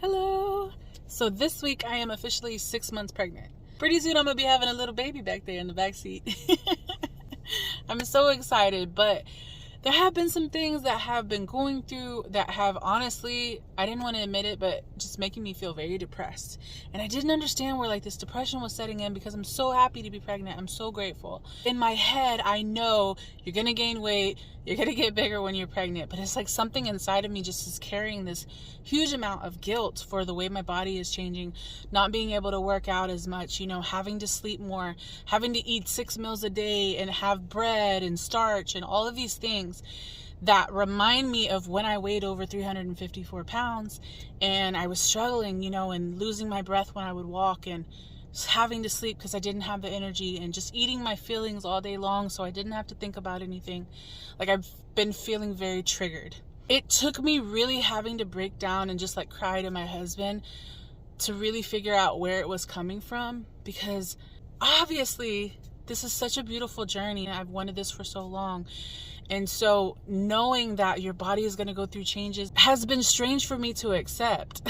Hello. So this week I am officially 6 months pregnant. Pretty soon I'm gonna be having a little baby back there in the back seat. I'm so excited, but there have been some things that have been going through that have honestly, I didn't want to admit it, but just making me feel very depressed. And I didn't understand where this depression was setting in because I'm so happy to be pregnant. I'm so grateful. In my head, I know you're going to gain weight. You're going to get bigger when you're pregnant. But it's like something inside of me just is carrying this huge amount of guilt for the way my body is changing, not being able to work out as much, having to sleep more, having to eat 6 meals a day and have bread and starch and all of these things that remind me of when I weighed over 354 pounds and I was struggling, and losing my breath when I would walk and having to sleep because I didn't have the energy and just eating my feelings all day long so I didn't have to think about anything. I've been feeling very triggered. It took me really having to break down and just cry to my husband to really figure out where it was coming from, because obviously this is such a beautiful journey. I've wanted this for so long. And so knowing that your body is going to go through changes has been strange for me to accept.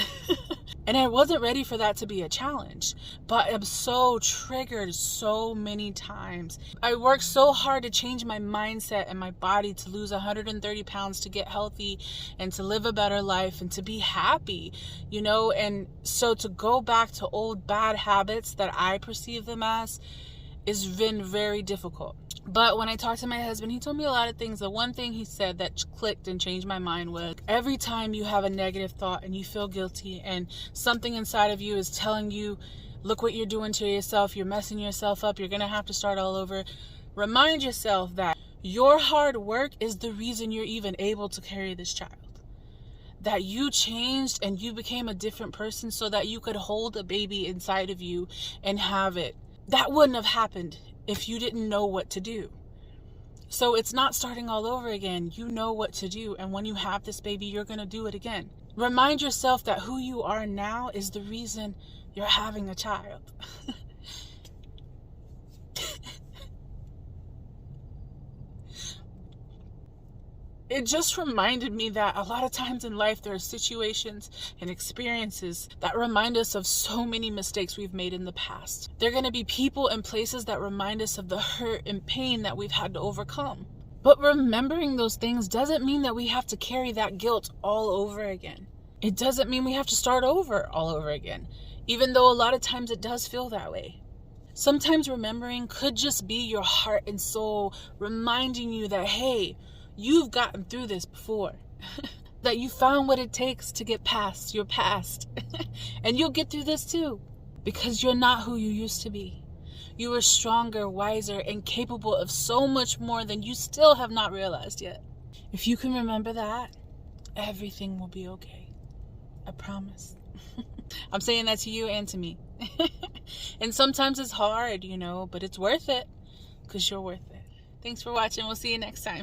And I wasn't ready for that to be a challenge. But I'm so triggered so many times. I worked so hard to change my mindset and my body to lose 130 pounds to get healthy and to live a better life and to be happy, And so to go back to old bad habits that I perceive them as has been very difficult. But when I talked to my husband, he told me a lot of things. The one thing he said that clicked and changed my mind was, every time you have a negative thought and you feel guilty and something inside of you is telling you, look what you're doing to yourself, you're messing yourself up, you're going to have to start all over, remind yourself that your hard work is the reason you're even able to carry this child. That you changed and you became a different person so that you could hold a baby inside of you and have it. That wouldn't have happened if you didn't know what to do. So it's not starting all over again. You know what to do. And when you have this baby, you're going to do it again. Remind yourself that who you are now is the reason you're having a child. It just reminded me that a lot of times in life there are situations and experiences that remind us of so many mistakes we've made in the past. There are going to be people and places that remind us of the hurt and pain that we've had to overcome. But remembering those things doesn't mean that we have to carry that guilt all over again. It doesn't mean we have to start over all over again, even though a lot of times it does feel that way. Sometimes remembering could just be your heart and soul reminding you that, hey, you've gotten through this before. That you found what it takes to get past your past. And you'll get through this too. Because you're not who you used to be. You are stronger, wiser, and capable of so much more than you still have not realized yet. If you can remember that, everything will be okay. I promise. I'm saying that to you and to me. And sometimes it's hard, but it's worth it. Because you're worth it. Thanks for watching. We'll see you next time.